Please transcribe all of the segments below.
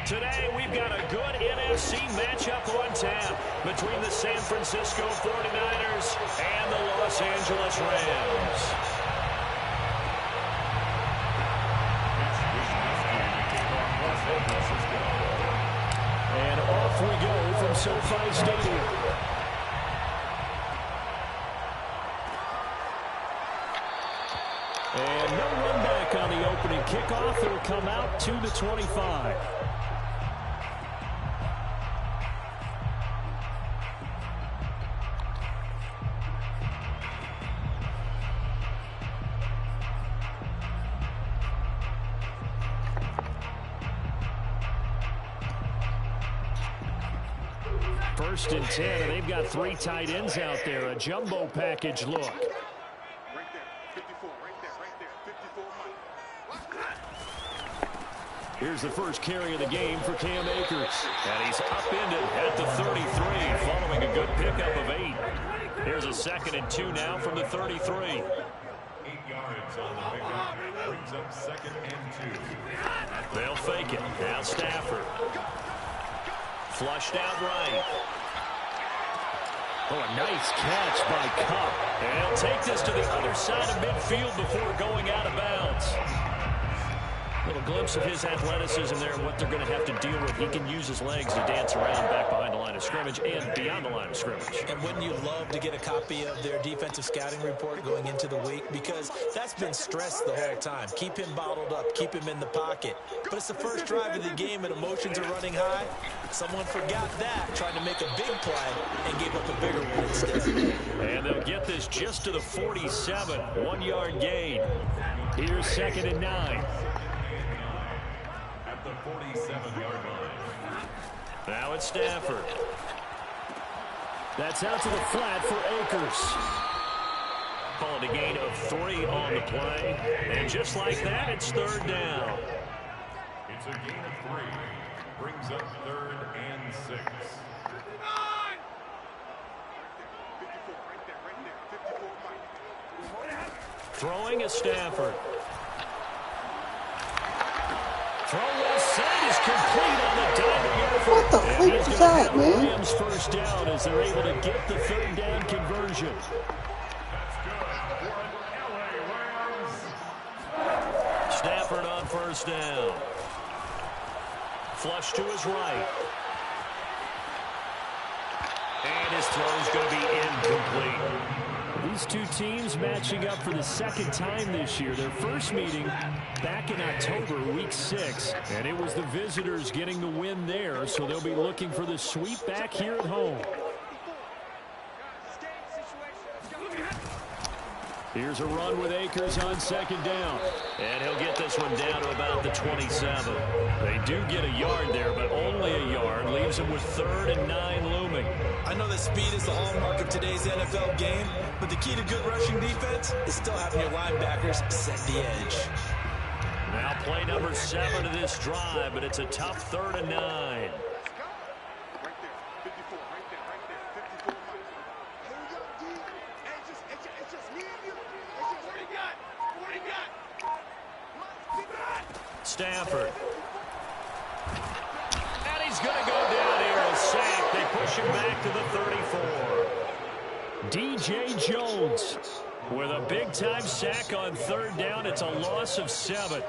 Today, we've got a good NFC matchup on tap between the San Francisco 49ers and the Los Angeles Rams. And off we go from SoFi Stadium. And no run back on the opening kickoff. It'll come out to the 25. First and 10, and they've got 3 tight ends out there. A jumbo package look. Right there, 54, right there, 54 Mike. Here's the first carry of the game for Cam Akers. And he's upended at the 33, following a good pickup of 8. Here's a 2nd and 2 now from the 33. 8 yards on the pickup. Brings up 2nd and 2. They'll fake it. Now Stafford. Flushed out right. Oh, a nice catch by Kupp. And he'll take this to the other side of midfield before going out of bounds. Little glimpse of his athleticism there and what they're going to have to deal with. He can use his legs to dance around back behind the line of scrimmage and beyond the line of scrimmage. And wouldn't you love to get a copy of their defensive scouting report going into the week? Because that's been stressed the whole time. Keep him bottled up. Keep him in the pocket. But it's the first drive of the game and emotions are running high. Someone forgot that, tried to make a big play, and gave up a bigger one instead. And they'll get this just to the 47. 1-yard gain. Here's 2nd and 9. At the 47-yard line. Now it's Stafford. That's out to the flat for Akers. Calling a gain of 3 on the play. And just like that, it's 3rd down. It's a gain of 3. Brings up 3rd and 6. 54, right there, 54 Mike. Throwing is Stafford. Throw well set is complete on the diving effort. What the freak is that, man? Rams first down as they're able to get the 3rd down conversion. Stafford on first down. Flush to his right. And his throw's going to be incomplete. These two teams matching up for the 2nd time this year. Their first meeting back in October, week 6. And it was the visitors getting the win there, so they'll be looking for the sweep back here at home. Here's a run with Akers on 2nd down. And he'll get this one down to about the 27. They do get a yard there, but only a yard. Leaves them with 3rd and 9 looming. I know that speed is the hallmark of today's NFL game, but the key to good rushing defense is still having your linebackers set the edge. Now play number 7 of this drive, but it's a tough 3rd and 9. Right there, 54, right there, 54 Mike. Hold up, D. It's just me and you. It's just what he got. What he got. Stafford. And he's going to go down here and sack. They push him back to the 34. D.J. Jones with a big-time sack on 3rd down. It's a loss of 7.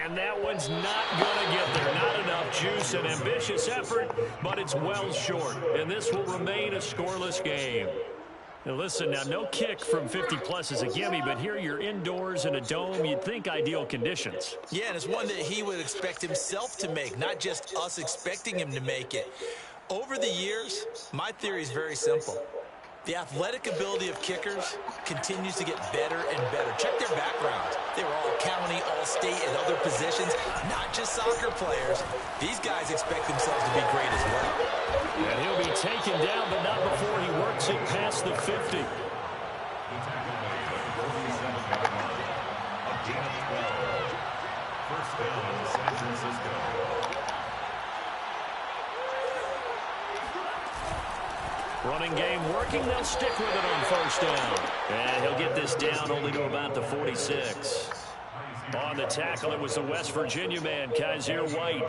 And that one's not going to get there. Not enough juice. An ambitious effort, but it's well short. And this will remain a scoreless game. Now listen, now no kick from 50-plus is a gimme, but here you're indoors in a dome. You'd think ideal conditions. Yeah, and it's one that he would expect himself to make, not just us expecting him to make it. Over the years, my theory is very simple. The athletic ability of kickers continues to get better and better. Check their backgrounds. They were all county, all state, and other positions, not just soccer players. These guys expect themselves to be great as well. And he'll be taken down, but not before he works it past the 50. First down, San Francisco. Running game working. They'll stick with it on first down. And he'll get this down only to about the 46. On the tackle, it was the West Virginia man, Kaiser White.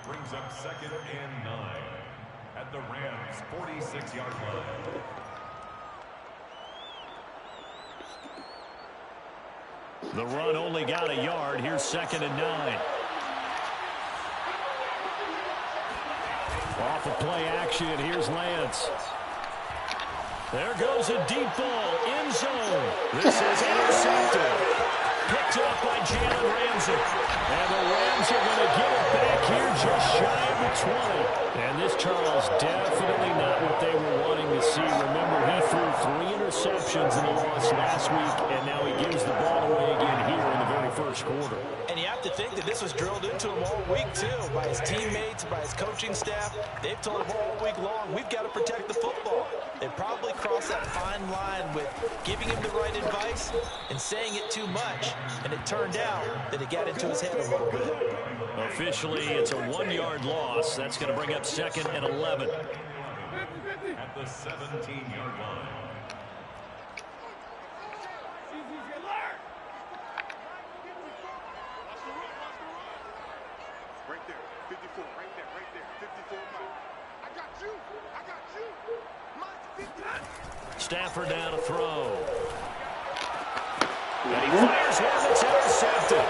Brings up 2nd and 9 at the Rams' 46-yard line. The run only got a yard. Here's 2nd and 9. Off of play action, here's Lance. There goes a deep ball, end zone. This is intercepted. Picked up by Jalen Ramsey. And the Rams are going to get it back here just shy of the 20. And this, Charles, definitely not what they were wanting to see. Remember, he threw 3 interceptions in the loss last week, and now he gives the ball away again here in the very first quarter. And you have to think that this was drilled into him all week, too, by his teammates, by his coaching staff. They've told him all week long, we've got to protect the football. They probably crossed that fine line with giving him the right advice and saying it too much. And it turned out that it got into his head a little bit. Officially, it's a 1-yard loss. That's going to bring up 2nd and 11. At the 17-yard line. Right there, 54, right there, 54. I got you. Mine's 50. Stafford down to throw. And he fires one that's intercepted.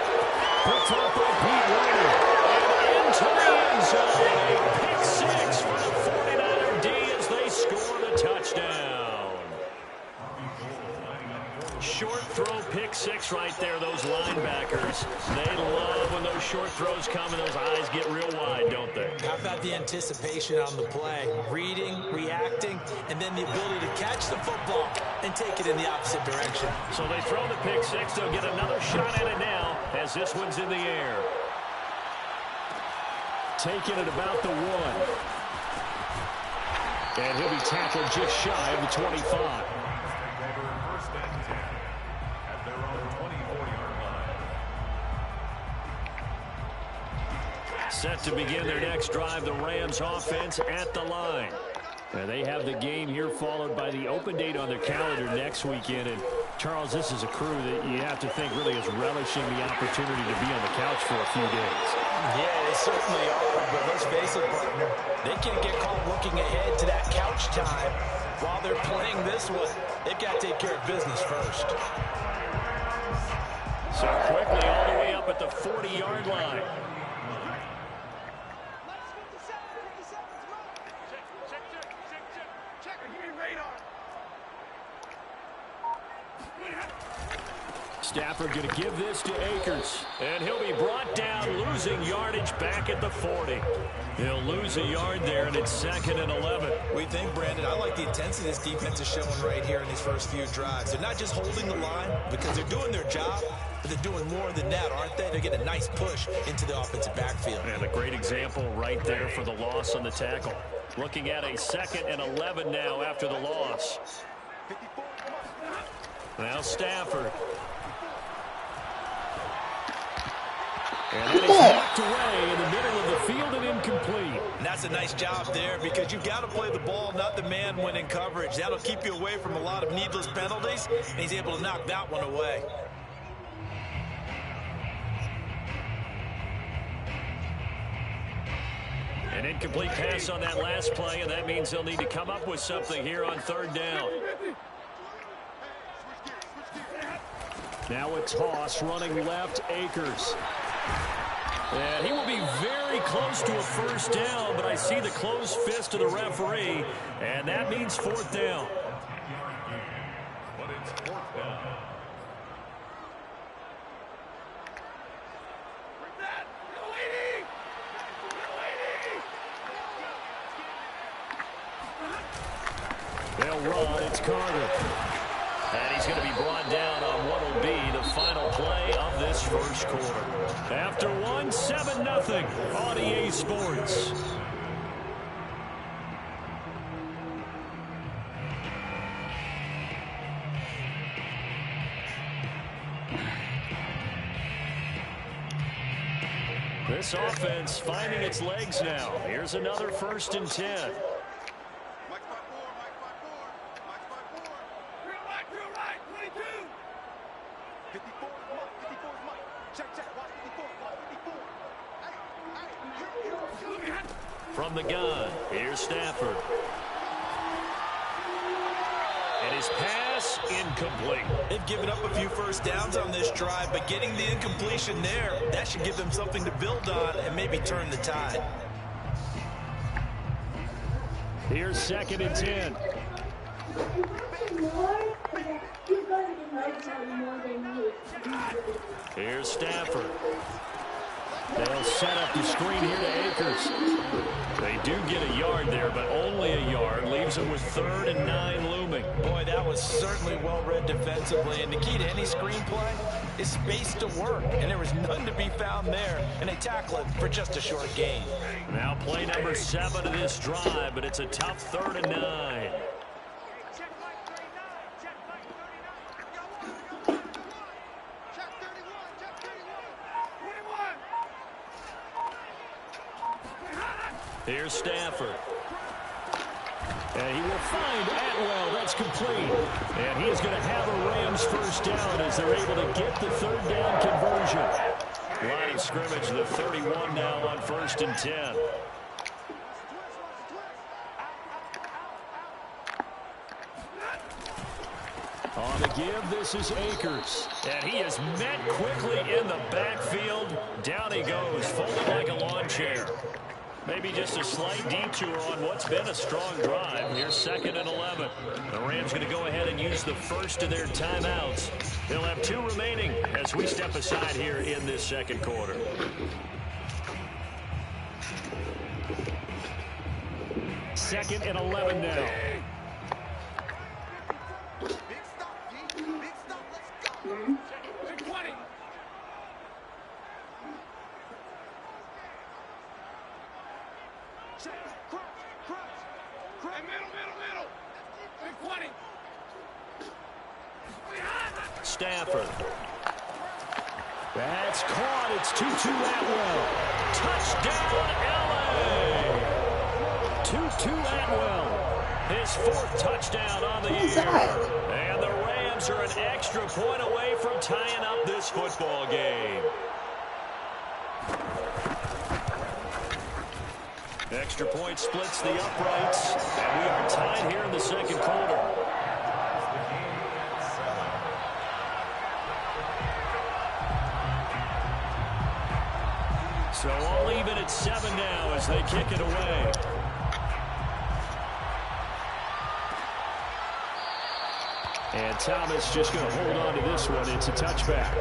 Picked up by Pete Werner. And into the end zone. A pick 6 for the 49er D as they score the touchdown. Short throw, pick 6 right there, those linebackers. They love when those short throws come and those eyes get real wide, don't they? How about the anticipation on the play? Reading, reacting, and then the ability to catch the football and take it in the opposite direction. So they throw the pick 6. They'll get another shot at it now as this one's in the air. Taking it about the 1. And he'll be tackled just shy of the 25. Set to begin their next drive, the Rams offense at the line. And they have the game here followed by the open date on their calendar next weekend. And Charles, this is a crew that you have to think really is relishing the opportunity to be on the couch for a few days. Yeah, they certainly are, but let's face it, partner, they can't get caught looking ahead to that couch time while they're playing this one. They've got to take care of business first. So quickly all the way up at the 40-yard line. Stafford going to give this to Akers. And he'll be brought down, losing yardage back at the 40. He'll lose a yard there, and it's 2nd and 11. We think, Brandon, I like the intensity this defense is showing right here in these first few drives. They're not just holding the line because they're doing their job, but they're doing more than that, aren't they? They're getting a nice push into the offensive backfield. And a great example right there for the loss on the tackle. Looking at a 2nd and 11 now after the loss. Now Stafford. And then he's knocked away in the middle of the field and incomplete. And that's a nice job there because you've got to play the ball, not the man when in coverage. That'll keep you away from a lot of needless penalties, and he's able to knock that one away. An incomplete pass on that last play, and that means they'll need to come up with something here on 3rd down. Now a toss running left, Akers. And he will be very close to a first down, but I see the closed fist of the referee, and that means 4th down. But it's 4th down. They'll run, it's Carter. And he's going to be brought down on what will be the final play of this first quarter. After 7-0 on EA Sports. This offense finding its legs now. Here's another 1st and 10. Mike 5-4, Mike From the gun, here's Stafford. And his pass incomplete. They've given up a few first downs on this drive, but getting the incompletion there, that should give them something to build on and maybe turn the tide. Here's 2nd and 10. Here's Stafford. They'll set up the screen here to Akers. They do get a yard there, but only a yard. Leaves them with 3rd and 9 looming. Boy, that was certainly well-read defensively. And the key to any screenplay is space to work. And there was none to be found there. And they tackle it for just a short gain. Now play number 7 of this drive, but it's a tough 3rd and 9. Here's Stafford. And he will find Atwell. That's complete. And he is going to have a Rams first down as they're able to get the 3rd down conversion. Line of scrimmage, the 31 now on 1st and 10. On the give, this is Akers. And he is met quickly in the backfield. Down he goes, folded like a lawn chair. Maybe just a slight detour on what's been a strong drive. Here's 2nd and 11. The Rams going to go ahead and use the first of their timeouts. They'll have 2 remaining as we step aside here in this 2nd quarter. Second and 11 now. Stafford. That's caught. It's 2-2 Atwell. Touchdown, L.A. 2-2 Atwell. His 4th touchdown on the year. And the Rams are an extra point away from tying up this football game. Extra point splits the uprights. And we are tied here in the 2nd quarter. So all even at 7 now as they kick it away. And Thomas just going to hold on to this one. It's a touchback.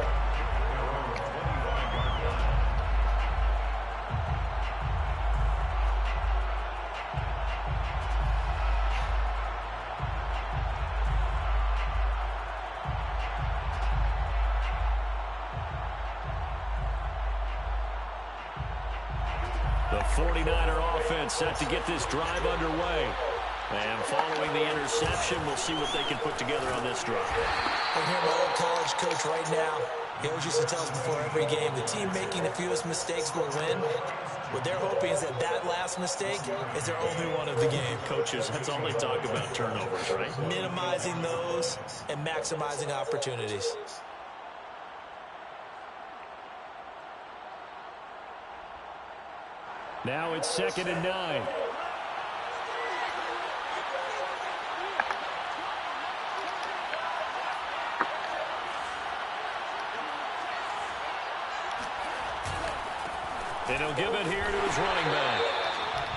The 49er offense set to get this drive underway. And following the interception, we'll see what they can put together on this drive. I hear my old college coach right now. He always used to tell us before every game, the team making the fewest mistakes will win. What they're hoping is that that last mistake is their only one of the game. Coaches, that's all they talk about, turnovers, right? Minimizing those and maximizing opportunities. Now it's 2nd and 9. And he'll give it here to his running back.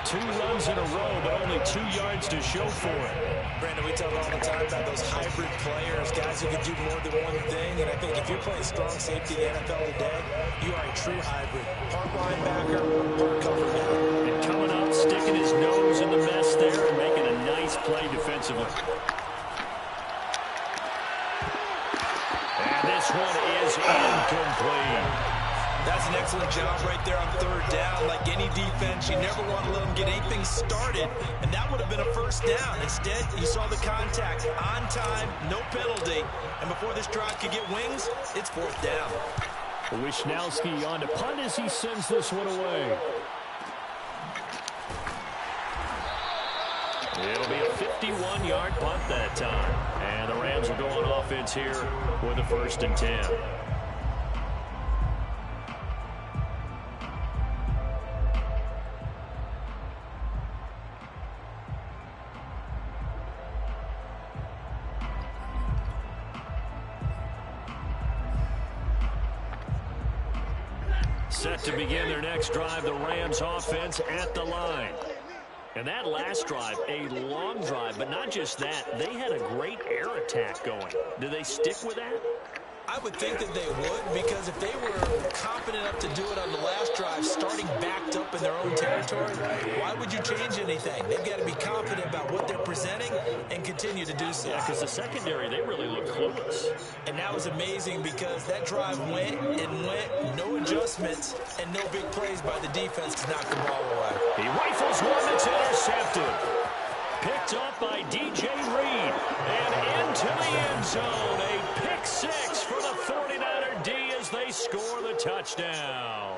2 runs in a row, but only 2 yards to show for it. Brandon, we talk all the time about those hybrid players, guys who can do more than one thing. And I think if you're playing strong safety in the NFL today, you are a true hybrid. Part linebacker, part cover guy. And coming up, sticking his nose in the mess there and making a nice play defensively. And this one is incomplete. That's an excellent job right there on 3rd down. Like any defense, you never want to let them get anything started, and that would have been a first down. Instead, you saw the contact on time, no penalty, and before this drive could get wings, it's 4th down. Wishnowski on to punt as he sends this one away. It'll be a 51-yard punt that time, and the Rams will go on offense here with a 1st and 10. Set to begin their next drive, the Rams offense at the line. And that last drive, a long drive, but not just that. They had a great air attack going. Do they stick with that? I would think that they would, because if they were confident enough to do it on the last drive, starting backed up in their own territory, why would you change anything? They've got to be confident about what they're presenting and continue to do so. Yeah, because the secondary, they really look clueless. And that was amazing because that drive went and went, no adjustments, and no big plays by the defense to knock the ball away. He rifles one that's intercepted. Picked up by DJ Reed. And into the end zone. A pick six for the 49er D as they score the touchdown.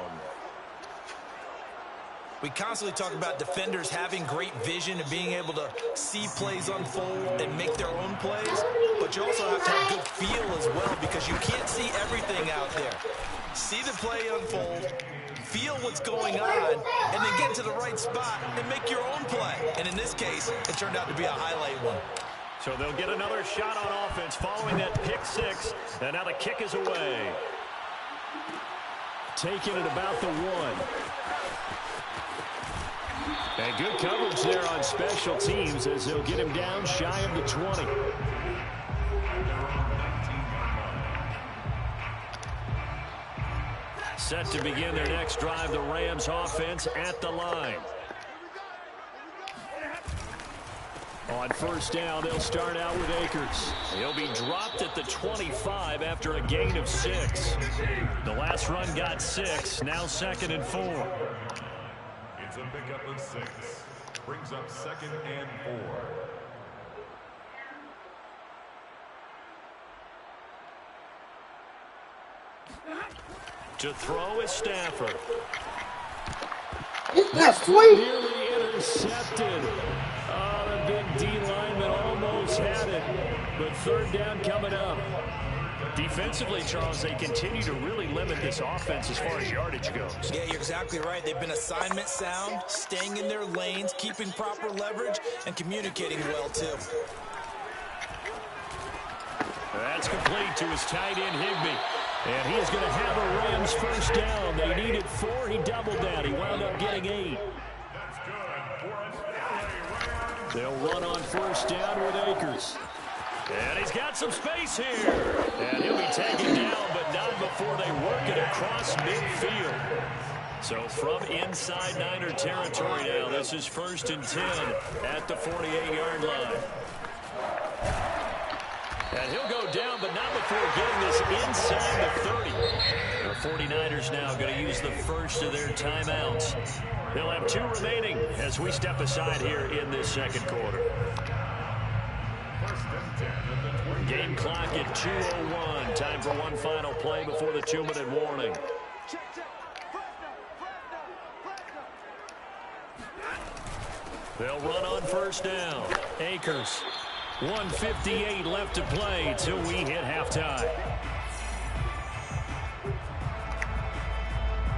We constantly talk about defenders having great vision and being able to see plays unfold and make their own plays. But you also have to have good feel as well, because you can't see everything out there. See the play unfold, feel what's going on, and then get to the right spot and make your own play. And in this case, it turned out to be a highlight one. So they'll get another shot on offense following that pick six. And now the kick is away. Taking it about the 1. And good coverage there on special teams as they'll get him down shy of the 20. Set to begin their next drive, the Rams offense at the line. On first down, they'll start out with Akers. He'll be dropped at the 25 after a gain of 6. The last run got 6, now 2nd and 4. It's a pickup of 6. Brings up 2nd and 4. To throw is Stafford. That's sweet. Nearly intercepted. Oh, the big D lineman almost had it. But 3rd down coming up. Defensively, Charles, they continue to really limit this offense as far as yardage goes. Yeah, you're exactly right. They've been assignment sound, staying in their lanes, keeping proper leverage, and communicating well, too. That's complete to his tight end, Higbee. And he is going to have a Rams first down. They needed 4. He doubled that. He wound up getting 8. They'll run on first down with Akers. And he's got some space here. And he'll be taken down, but not before they work it across midfield. So from inside Niner territory now, this is 1st and 10 at the 48-yard line. And he'll go down, but not before getting this inside the 30. The 49ers now going to use the first of their timeouts. They'll have 2 remaining as we step aside here in this 2nd quarter. Game clock at 2:01. Time for one final play before the 2-minute warning. They'll run on first down. Akers. 1:58 left to play till we hit halftime.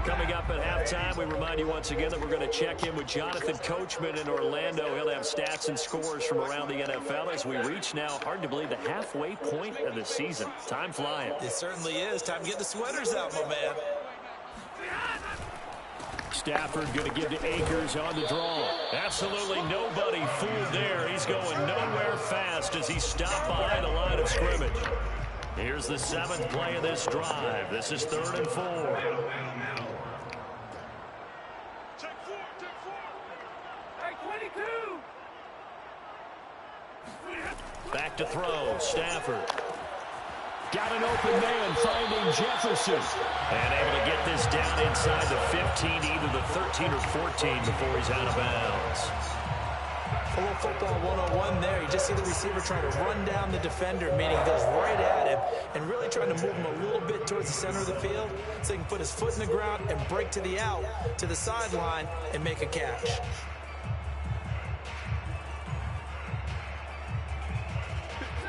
Coming up at halftime, we remind you once again that we're going to check in with Jonathan Coachman in Orlando. He'll have stats and scores from around the NFL as we reach now, hard to believe, the halfway point of the season. Time flying. It certainly is. Time to get the sweaters out, my man. Stafford going to give to Akers on the draw. Absolutely nobody fooled there. He's going nowhere fast as he stopped behind the line of scrimmage. Here's the 7th play of this drive. This is 3rd and 4. Back to throw. Stafford. Got an open man, finding Jefferson. And able to get this down inside the 15, either the 13 or 14 before he's out of bounds. A little football 101 there. You just see the receiver trying to run down the defender, meaning he goes right at him and really trying to move him a little bit towards the center of the field so he can put his foot in the ground and break to the out, to the sideline, and make a catch.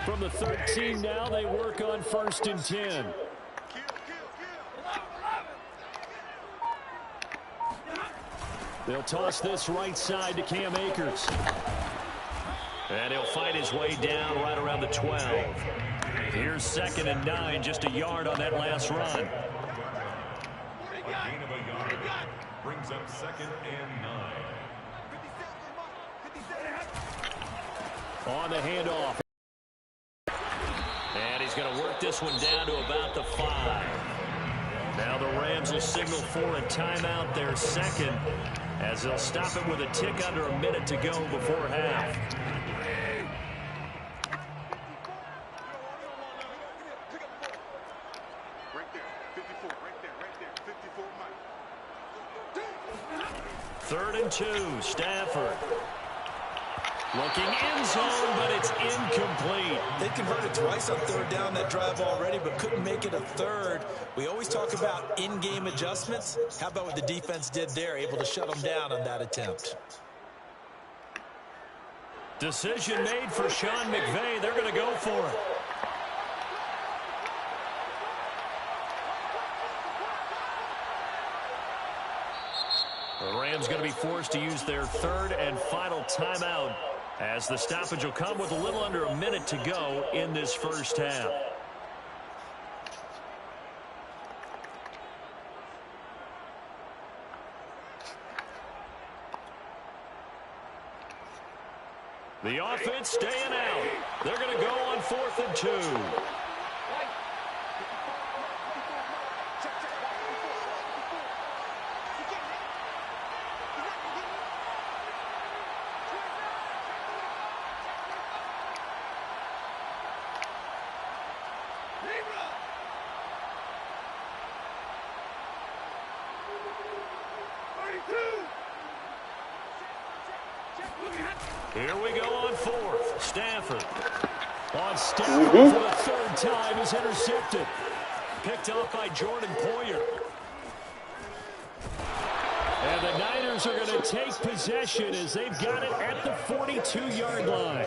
From the 13 now, they work on 1st and 10. They'll toss this right side to Cam Akers. And he'll fight his way down right around the 12. Here's 2nd and 9, just a yard on that last run. a gain of a yard. Brings up 2nd and 9. On the handoff. And he's going to work this one down to about the 5. Now the Rams will signal for a timeout, their second, as they'll stop it with a tick under a minute to go before half. Right there, 54, right there, 54 Mike. 3rd and 2, Stafford. Looking end zone, but it's incomplete. They converted twice on 3rd down that drive already, but couldn't make it a 3rd. We always talk about in-game adjustments. How about what the defense did there, able to shut them down on that attempt? Decision made for Sean McVay. They're going to go for it. The Rams going to be forced to use their 3rd and final timeout, as the stoppage will come with a little under a minute to go in this first half. The offense staying out. They're going to go on 4th and 2. Here we go on 4th. Stafford. On Stafford for the 3rd time is intercepted. Picked off by Jordan Poyer. And the Niners are going to take possession as they've got it at the 42-yard line.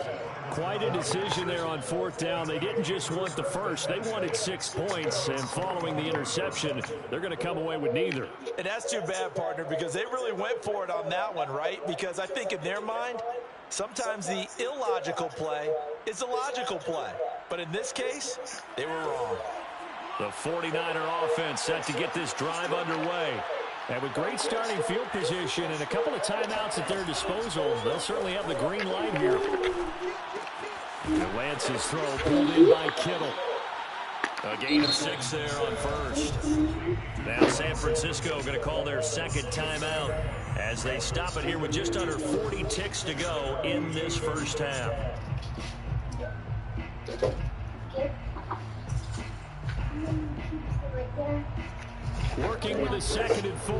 Quite a decision there on 4th down. They didn't just want the first. They wanted 6 points, and following the interception, they're going to come away with neither. And that's too bad, partner, because they really went for it on that one, right? Because I think in their mind, sometimes the illogical play is a logical play. But in this case, they were wrong. The 49er offense set to get this drive underway. And with great starting field position and a couple of timeouts at their disposal, they'll certainly have the green light here. And Lance's throw pulled in by Kittle. A gain of 6 there on 1st. Now San Francisco going to call their 2nd timeout as they stop it here with just under 40 ticks to go in this first half. Working with a 2nd and 4.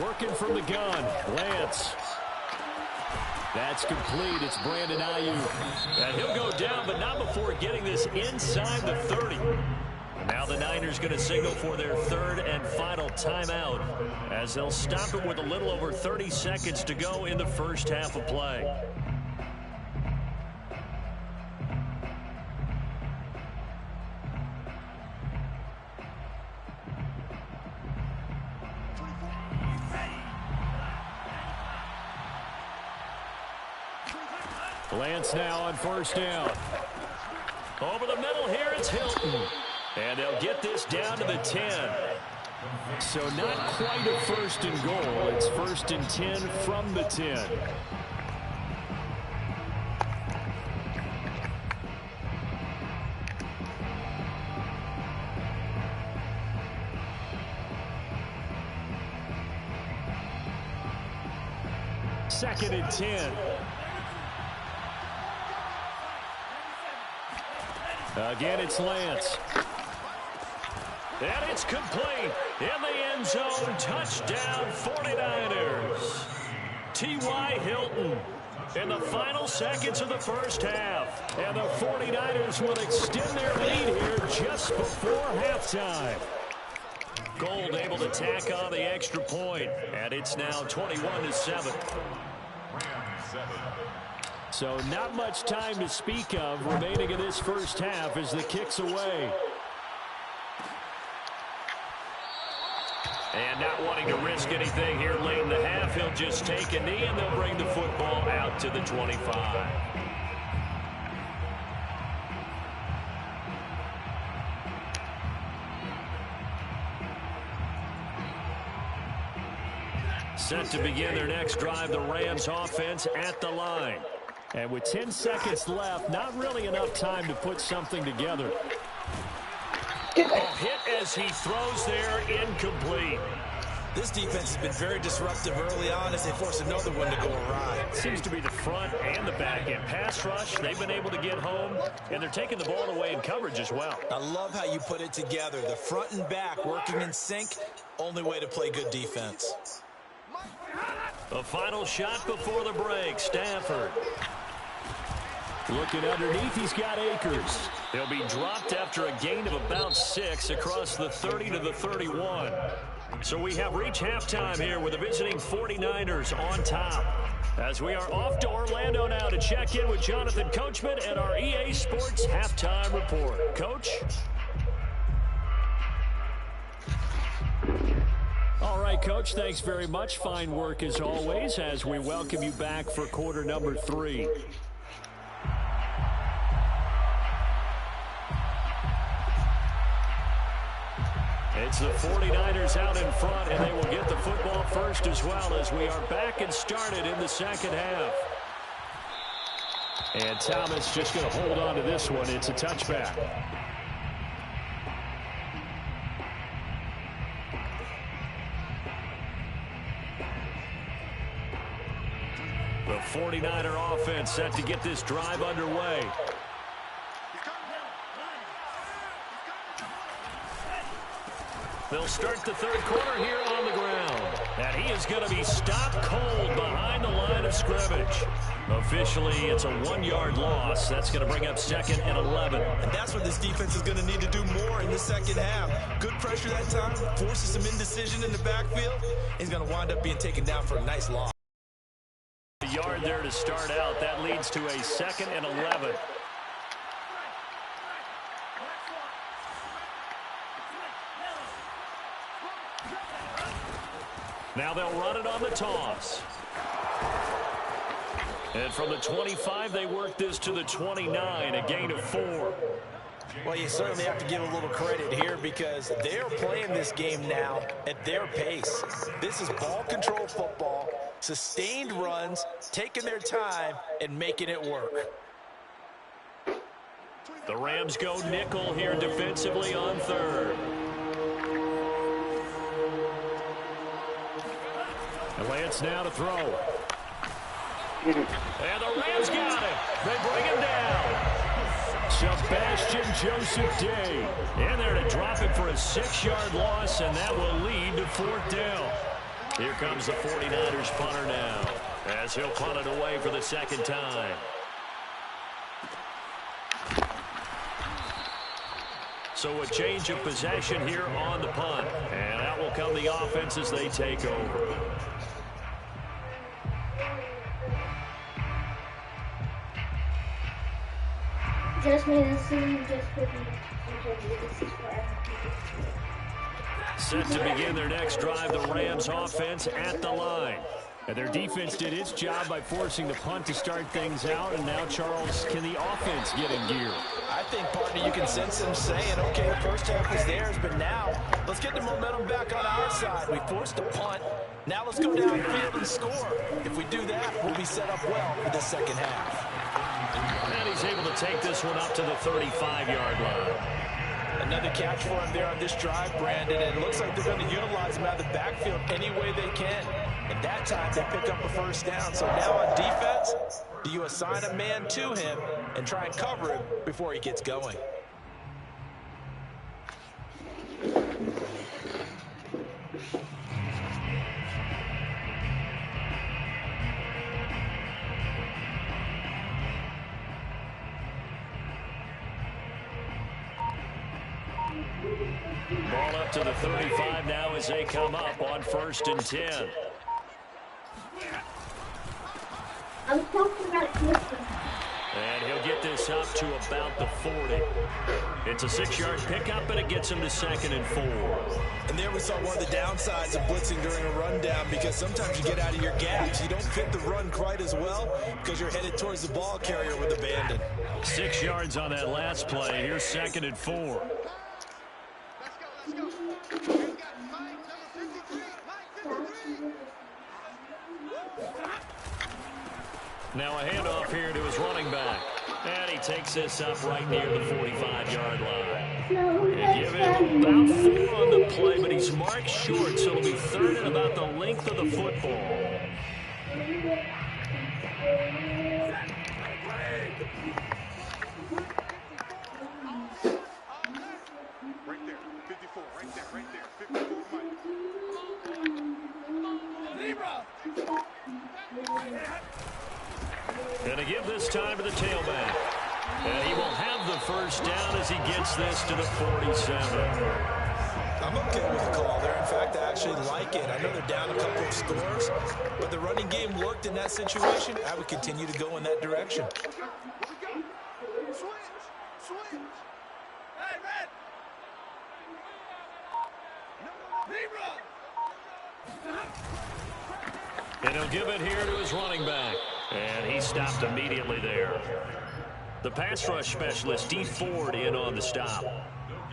Working from the gun, Lance. That's complete. It's Brandon Ayuk. And he'll go down, but not before getting this inside the 30. Now the Niners going to signal for their 3rd and final timeout as they'll stop it with a little over 30 seconds to go in the first half of play. Lance now on 1st down. Over the middle here, it's Hilton. And they'll get this down to the 10. So not quite a 1st and goal. It's 1st and 10 from the 10. Second and 10. Again, it's Lance. And it's complete. In the end zone, touchdown 49ers. T.Y. Hilton in the final seconds of the first half. And the 49ers will extend their lead here just before halftime. Gold able to tack on the extra point. And it's now 21-7. So not much time to speak of remaining in this first half as the kick's away. And not wanting to risk anything here late in the half, he'll just take a knee, and they'll bring the football out to the 25. Set to begin their next drive, the Rams offense at the line. And with 10 seconds left, not really enough time to put something together. Hit as he throws there, incomplete. This defense has been very disruptive early on as they force another one to go awry. Seems to be the front and the back end. Pass rush, they've been able to get home, and they're taking the ball away in coverage as well. I love how you put it together. The front and back working in sync, only way to play good defense. A final shot before the break, Stafford. Looking underneath, he's got Akers. He'll be dropped after a gain of about 6 across the 30 to the 31. So we have reached halftime here with the visiting 49ers on top. As we are off to Orlando now to check in with Jonathan Coachman and our EA Sports Halftime Report. Coach? All right, Coach, thanks very much. Fine work as always as we welcome you back for quarter number 3. It's the 49ers out in front, and they will get the football first as well as we are back and started in the second half. And Thomas just going to hold on to this one. It's a touchback. The 49er offense set to get this drive underway. They'll start the third quarter here on the ground. And he is going to be stopped cold behind the line of scrimmage. Officially, it's a 1-yard loss. That's going to bring up 2nd and 11. And that's what this defense is going to need to do more in the second half. Good pressure that time, forces some indecision in the backfield. He's going to wind up being taken down for a nice loss. A yard there to start out. That leads to a 2nd and 11. Now they'll run it on the toss. And from the 25, they work this to the 29, a gain of 4. Well, you certainly have to give a little credit here because they're playing this game now at their pace. This is ball control football, sustained runs, taking their time, and making it work. The Rams go nickel here defensively on third. And Lance now to throw. And the Rams got him. They bring him down. Sebastian Joseph Day in there to drop it for a 6-yard loss, and that will lead to 4th down. Here comes the 49ers punter now as he'll punt it away for the 2nd time. So a change of possession here on the punt. And out will come the offense as they take over. Just made a scene, just put me. Set to begin their next drive, the Rams offense at the line. And their defense did its job by forcing the punt to start things out. And now, Charles, can the offense get in gear? I think, partner, you can sense them saying, okay, the first half is theirs, but now let's get the momentum back on our side. We forced a punt. Now let's go downfield and score. If we do that, we'll be set up well for the second half. And he's able to take this one up to the 35-yard line. Another catch for him there on this drive, Brandon, and it looks like they're going to utilize him out of the backfield any way they can. And that time, they pick up a first down. So now on defense, do you assign a man to him and try and cover him before he gets going? Ball up to the 35 now as they come up on 1st and 10. And he'll get this up to about the 40. It's a 6-yard pickup, and it gets him to 2nd and 4. And there we saw one of the downsides of blitzing during a rundown, because sometimes you get out of your gaps. You don't fit the run quite as well because you're headed towards the ball carrier with abandon. 6 yards on that last play. Here's 2nd and 4. Let's go. We got Mike, number 53. Mike 53. Now a handoff here to his running back. And he takes this up right near the 45-yard line. And give him about 4 on the play, but he's marked short, so it'll be 3rd and about the length of the football. Right there, 54, right there, 54, Mike. Going to give this time to the tailback. And he will have the first down as he gets this to the 47. I'm okay with the call there. In fact, I actually like it. I know they're down a couple of scores, but the running game worked in that situation. I would continue to go in that direction. Switch. Hey, Red. And he'll give it here to his running back. And he stopped immediately there. The pass rush specialist, D. Ford, in on the stop.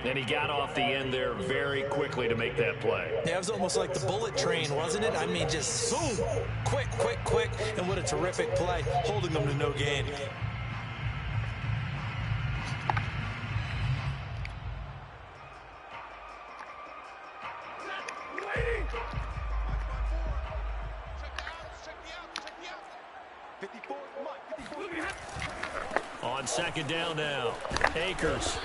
And he got off the end there very quickly to make that play. Yeah, it was almost like the bullet train, wasn't it? I mean, just zoom, quick, and what a terrific play, holding them to no gain. On 2nd down now, Akers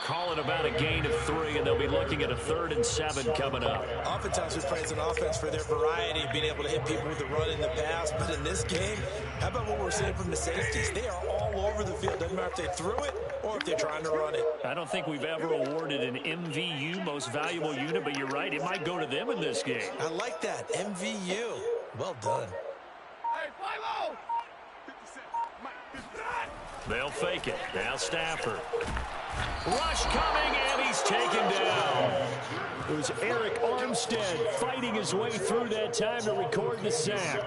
calling about a gain of 3, and they'll be looking at a 3rd and 7 coming up. Oftentimes we praise an offense for their variety of being able to hit people with the run in the pass, but in this game, how about what we're seeing from the safeties? They are all over the field. Doesn't matter if they threw it or if they're trying to run it. I don't think we've ever awarded an MVU, most valuable unit, but you're right, it might go to them in this game. I like that, MVU. Well done. Hey, 5-0. 57, Mike 59. They'll fake it. Now Stafford. Rush coming, and he's taken down. It was Eric Armstead fighting his way through that time to record the sack.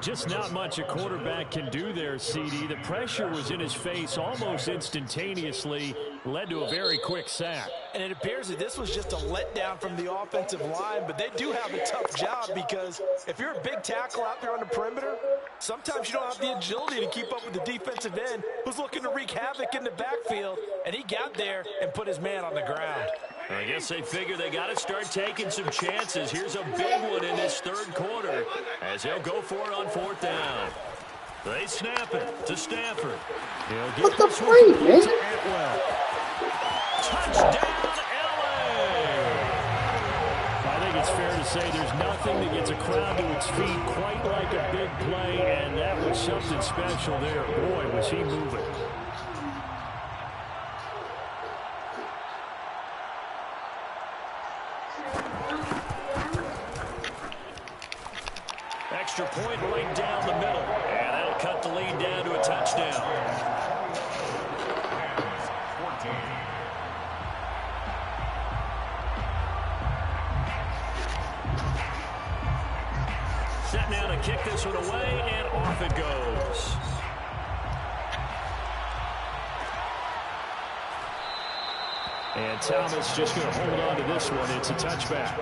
Just not much a quarterback can do there, CD. The pressure was in his face almost instantaneously, led to a very quick sack. And it appears that this was just a letdown from the offensive line, but they do have a tough job because if you're a big tackle out there on the perimeter, sometimes you don't have the agility to keep up with the defensive end who's looking to wreak havoc in the backfield, and he got there and put his man on the ground. I guess they figure they got to start taking some chances. Here's a big one in this 3rd quarter as they'll go for it on 4th down. They snap it to Stafford. What the freak, man? Touchdown, LA! I think it's fair to say there's nothing that gets a crowd to its feet quite like a big play, and that was something special there. Boy, was he moving. Extra point right down the middle, and that'll cut the lead down to a touchdown. 14. Set now to kick this one away, and off it goes. And Thomas just going to hold on to this one. It's a touchback.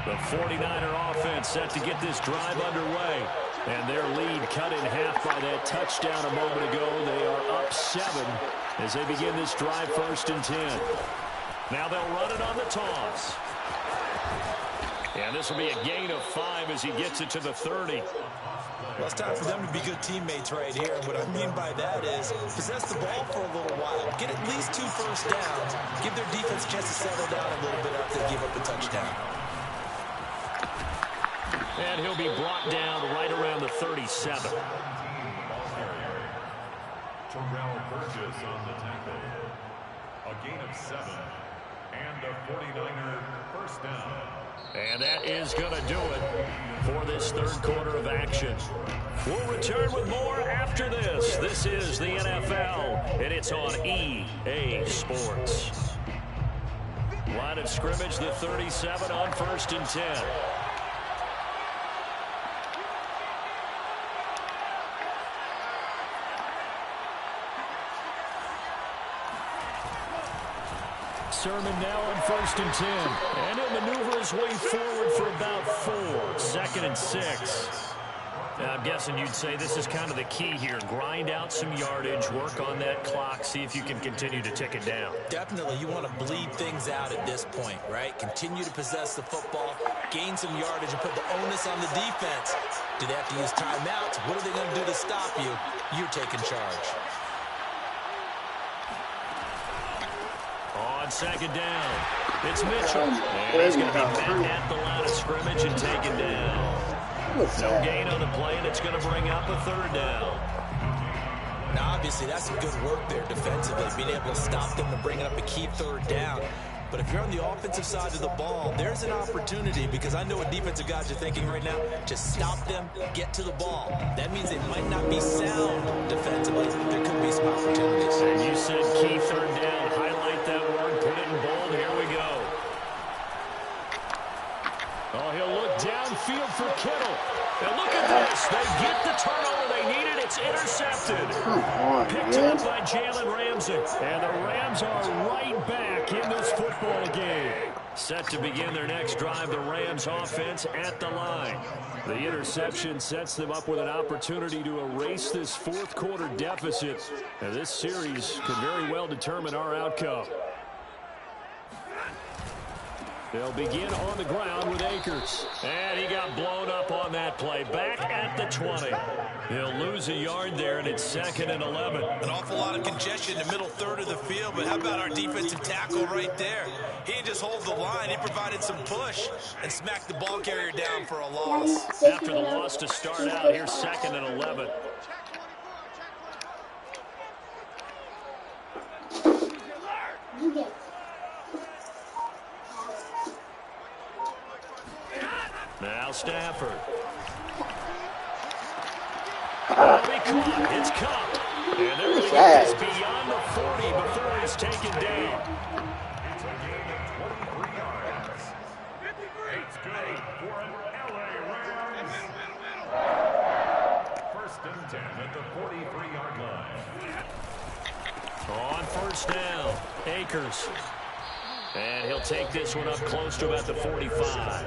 The 49er offense set to get this drive underway. And their lead cut in half by that touchdown a moment ago. They are up 7 as they begin this drive 1st and 10. Now they'll run it on the toss. And this will be a gain of 5 as he gets it to the 30. Well, it's time for them to be good teammates right here. And what I mean by that is possess the ball for a little while. Get at least 2 first downs. Give their defense a chance to settle down a little bit after they give up a touchdown. And he'll be brought down right around the 37. Terrell Burgess on the tackle. A gain of 7. And a 49er first down. And that is going to do it for this third quarter of action. We'll return with more after this. This is the NFL, and it's on EA Sports. Line of scrimmage, the 37 on 1st and 10. Sermon now on 1st and 10. And he'll maneuver his way forward for about 4. 2nd and 6. Now, I'm guessing you'd say this is kind of the key here. Grind out some yardage, work on that clock, see if you can continue to tick it down. Definitely, you want to bleed things out at this point, right? Continue to possess the football, gain some yardage, and put the onus on the defense. Do they have to use timeouts? What are they going to do to stop you? You're taking charge. On 2nd down, it's Mitchell. And he's going to be met at the line of scrimmage and taken down. No gain on the play, and it's going to bring up a 3rd down. Now, obviously, that's some good work there defensively, being able to stop them and bring up a key 3rd down. But if you're on the offensive side of the ball, there's an opportunity, because I know what defensive guys are thinking right now. Just stop them, get to the ball. That means they might not be sound defensively. There could be some opportunities. And you said key 3rd down. Highlight that word, put it in bold. Here we go. Oh, he'll look downfield for Kittle. And look at this. They get the turnover they needed. It's intercepted. Come on, Picked man. up by Jalen Ramsey. And the Rams are right back in this football game. Set to begin their next drive, the Rams offense at the line. The interception sets them up with an opportunity to erase this 4th quarter deficit. And this series could very well determine our outcome. They'll begin on the ground with Akers. And he got blown up on that play. Back at the 20. He'll lose a yard there, and it's 2nd and 11. An awful lot of congestion in the middle 3rd of the field, but how about our defensive tackle right there? He didn't just hold the line. He provided some push and smacked the ball carrier down for a loss. After the loss to start out, here's 2nd and 11. Now Stafford. That'll be caught. It's caught. And they're going to get this beyond the 40 before he's taken down. It's a gain of 23 yards. It's good for an LA Rams. 1st and 10 at the 43-yard line. On 1st down, Akers. And he'll take this one up close to about the 45.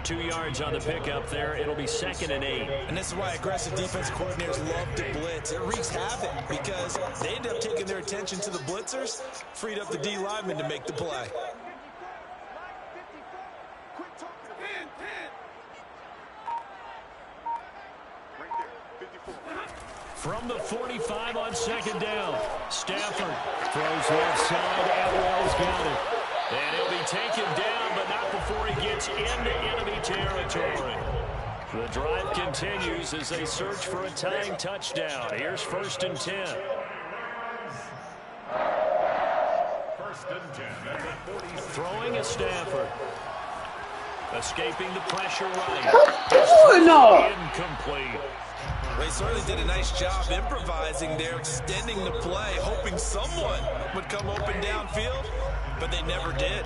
2 yards on the pickup there. It'll be 2nd and 8. And this is why aggressive defense coordinators love to blitz. It wreaks havoc because they end up taking their attention to the blitzers, freed up the D lineman to make the play. From the 45 on 2nd down, Stafford throws left side. Everell's got it. And he'll be taken down, but not before he gets into enemy territory. The drive continues as they search for a tying touchdown. Here's 1st and 10. 1st and 10 at the 46. Throwing a Stafford. Escaping the pressure right. Incomplete. They certainly did a nice job improvising there, extending the play, hoping someone would come open downfield, but they never did.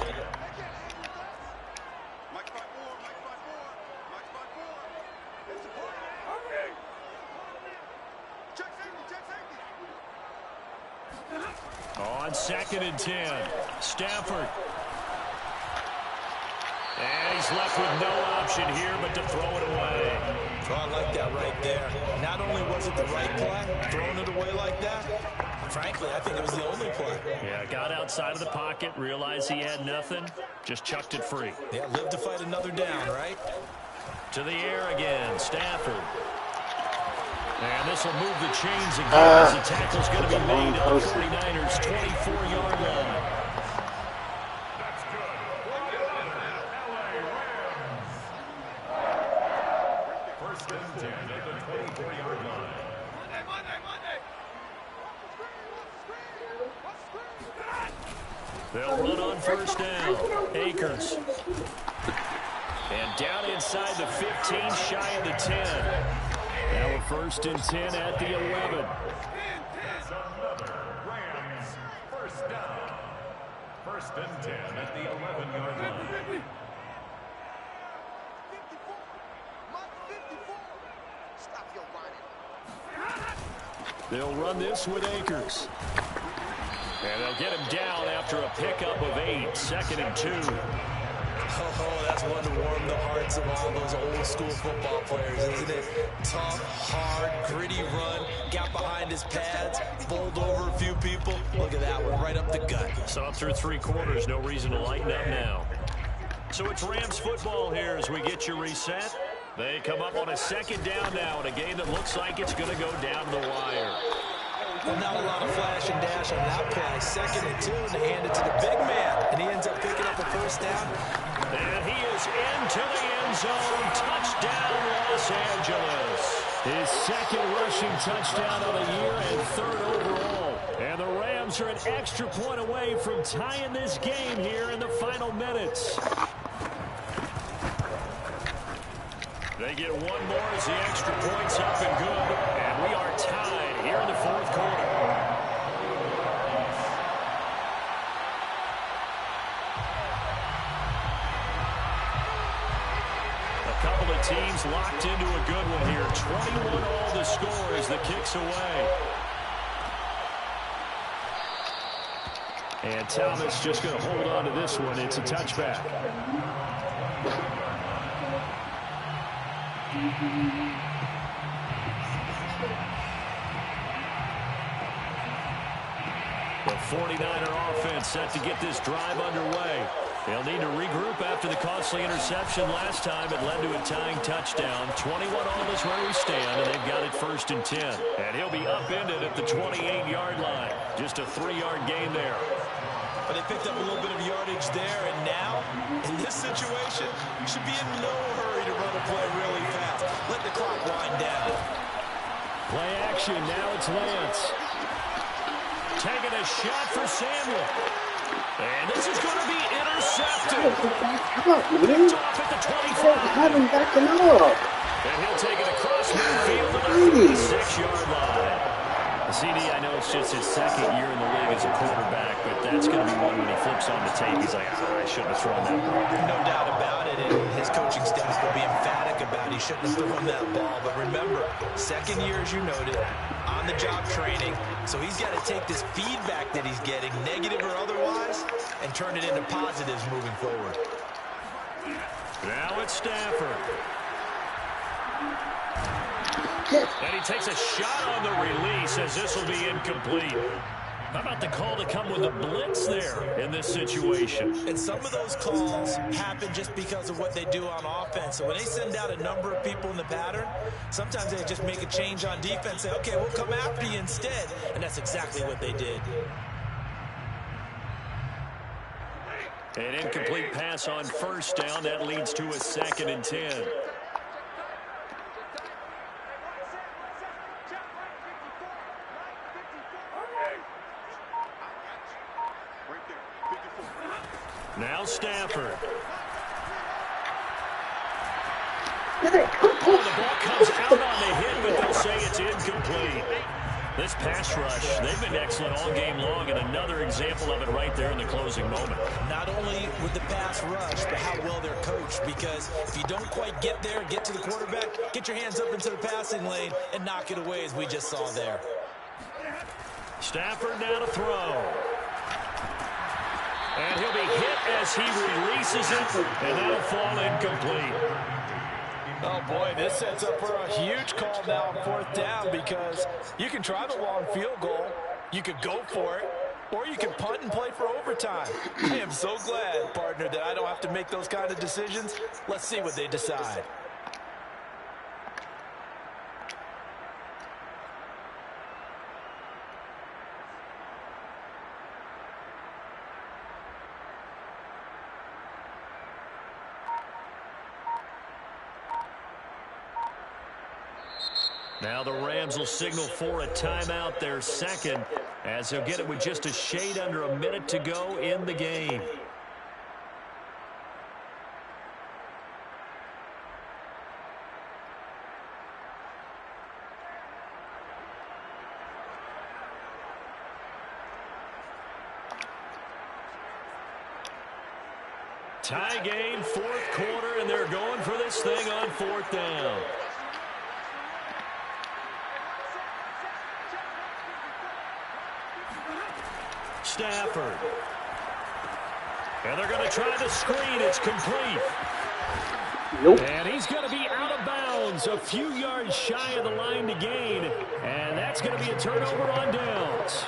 On 2nd and 10, Stafford. And he's left with no option here but to throw it away. Oh, I like that right there. Not only was it the right play, throwing it away like that, frankly, I think it was the only play. Yeah, got outside of the pocket, realized he had nothing, just chucked it free. Yeah, live to fight another down, right? To the air again, Stafford. And this will move the chains again as the tackle's going to be made at the 49ers' 24-yard line. That's good. LA Rams. 1st and 10 at the 24-yard line. They'll run on first down. Akers. And down inside the 15, shy of the 10. Now a 1st and 10 at the 11. Rams, first down. 1st and 10 at the 11-yard line. 54. Mike 54. Stop your whining. They'll run this with Akers. And they'll get him down after a pickup of 8. 2nd and 2. Oh, that's one to warm the hearts of all those old school football players, isn't it? Tough, hard, gritty run, got behind his pads, bowled over a few people. Look at that one, right up the gut. So through 3 quarters, no reason to lighten up now. So it's Rams football here as we get you reset. They come up on a 2nd down now in a game that looks like it's going to go down the wire. Well, not a lot of flash and dash on that play. 2nd and 2, and they hand it to the big man, and he ends up picking up a 1st down. And he is into the end zone. Touchdown, Los Angeles. His 2nd rushing touchdown of the year and 3rd overall. And the Rams are an extra point away from tying this game here in the final minutes. They get one more as the extra point's up and good. And we are tied here in the 4th quarter. Teams locked into a good one here. 21 all the score as the kick's away. And Thomas just going to hold on to this one. It's a touchback. The 49er offense set to get this drive underway. They'll need to regroup after the costly interception last time. It led to a tying touchdown. 21 all is where we stand, and they've got it 1st and 10. And he'll be upended at the 28-yard line. Just a 3-yard gain there. But they picked up a little bit of yardage there, and now, in this situation, you should be in no hurry to run a play really fast. Let the clock wind down. Play action. Now it's Lance. Taking a shot for Samuel. And this is going to be intercepted. Picked off at the 25. And he'll take it across midfield to the 36-yard line. CD, I know it's just his 2nd year in the league as a quarterback, but that's going to be one when he flips on the tape. He's like, I shouldn't have thrown that ball. No doubt about it, and his coaching staff will be emphatic about he shouldn't have thrown that ball. But remember, 2nd year, as you noted, on-the-job training. So he's got to take this feedback that he's getting, negative or otherwise, and turn it into positives moving forward. Now it's Stafford. And he takes a shot on the release as this will be incomplete. How about the call to come with a blitz there in this situation? And some of those calls happen just because of what they do on offense. So when they send out a number of people in the pattern, sometimes they just make a change on defense, say, okay, we'll come after you instead. And that's exactly what they did. An incomplete pass on 1st down. That leads to a 2nd and 10. Now Stafford. Look at it. Come Oh, the ball comes out on the hit, but they'll say it's incomplete. This pass rush, they've been excellent all game long, and another example of it right there in the closing moment. Not only with the pass rush, but how well they're coached, because if you don't quite get there, get to the quarterback, get your hands up into the passing lane and knock it away as we just saw there. Stafford now to throw. And he'll be hit as he releases it, and that'll fall incomplete. Oh, boy, this sets up for a huge call now on 4th down, because you can try the long field goal, you could go for it, or you can punt and play for overtime. I am so glad, partner, that I don't have to make those kind of decisions. Let's see what they decide. Now the Rams will signal for a timeout, their second, as they'll get it with just a shade under a minute to go in the game. Tie game, fourth quarter, and they're going for this thing on fourth down. Stafford. And they're going to try the screen. It's complete. Nope. And he's going to be out of bounds, a few yards shy of the line to gain. And that's going to be a turnover on downs.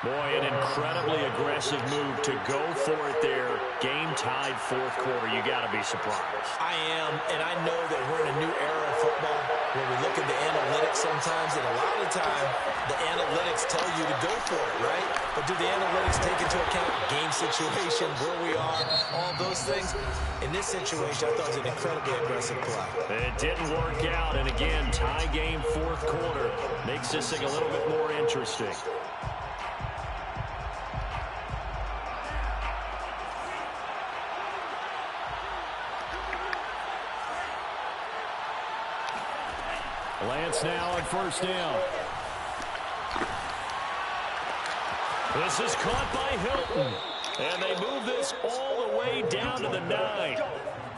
Boy, an incredibly aggressive move to go for it there. Game tied fourth quarter. You got to be surprised. I am, and I know that we're in a new era of football where we look at the analytics sometimes, and a lot of the time, the analytics tell you to go for it, right? But do the analytics take into account game situation, where we are, all those things? In this situation, I thought it was an incredibly aggressive play. It didn't work out, and again, tie game fourth quarter makes this thing a little bit more interesting. Lance now on first down. This is caught by Hilton. And they move this all the way down to the 9.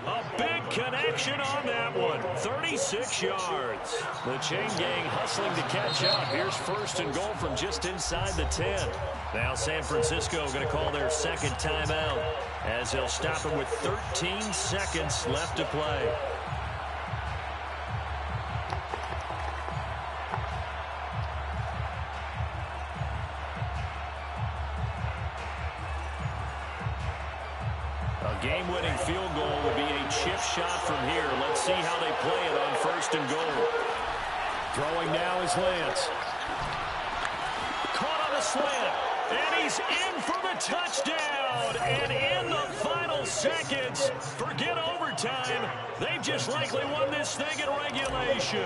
A big connection on that one. 36 yards. The chain gang hustling to catch up. Here's first and goal from just inside the 10. Now San Francisco going to call their second timeout as they'll stop it with 13 seconds left to play. Game-winning field goal would be a chip shot from here. Let's see how they play it on first and goal. Throwing now is Lance. Caught on the slant. And he's in for the touchdown. And in the final seconds, forget overtime. They've just likely won this thing in regulation.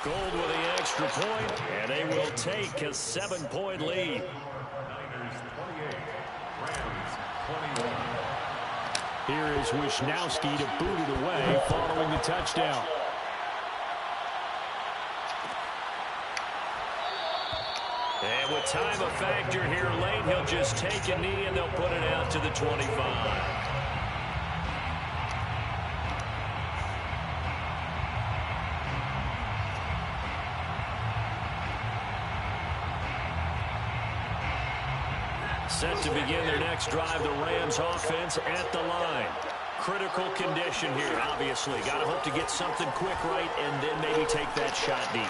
Gold with the extra point, and they will take a 7-point lead. Here is Wisnowski to boot it away following the touchdown. And with time a factor here late, he'll just take a knee and they'll put it out to the 25. Set to begin their next drive, the Rams offense at the line. Critical condition here, obviously. Got to hope to get something quick right and then maybe take that shot deep.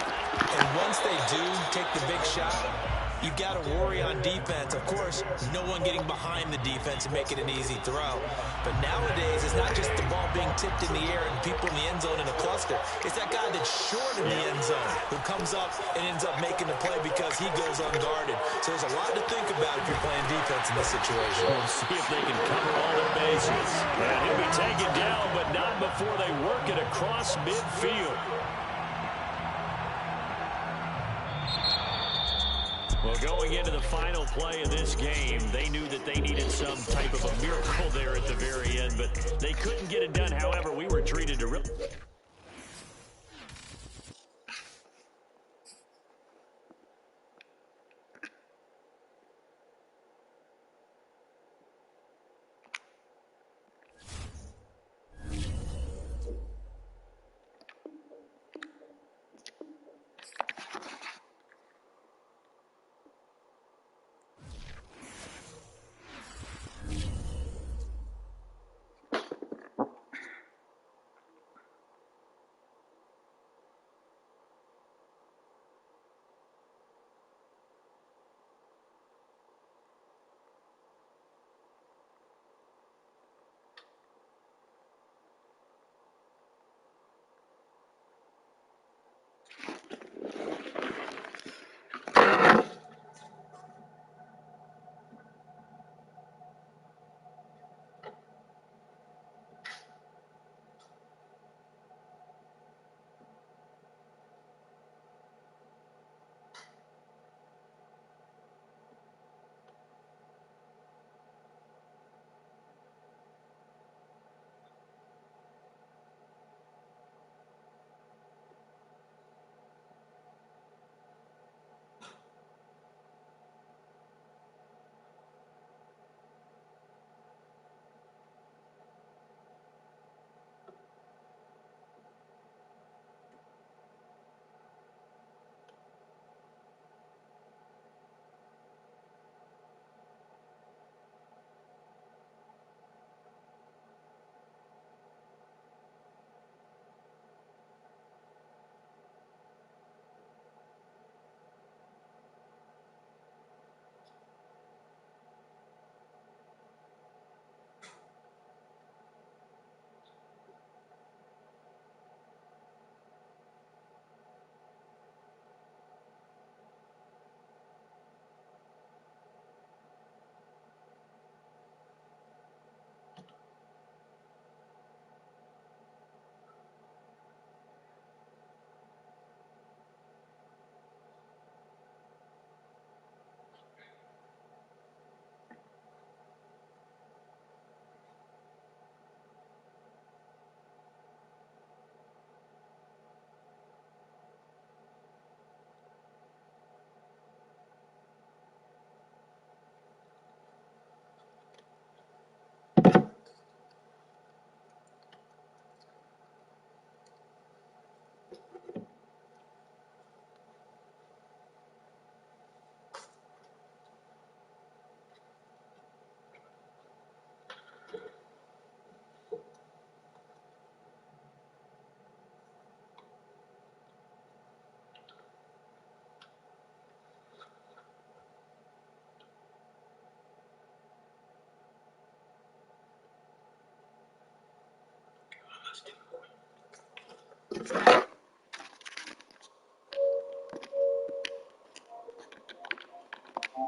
And once they do take the big shot, you've got to worry on defense. Of course, no one getting behind the defense and making an easy throw. But nowadays, it's not just the ball being tipped in the air and people in the end zone in a cluster. It's that guy that's short in the end zone who comes up and ends up making the play because he goes unguarded. So there's a lot to think about if you're playing defense in this situation. We'll see if they can cover all the bases. And he'll be taken down, but not before they work it across midfield. Well, going into the final play of this game, they knew that they needed some type of a miracle there at the very end, but they couldn't get it done. However, we were treated to really... time.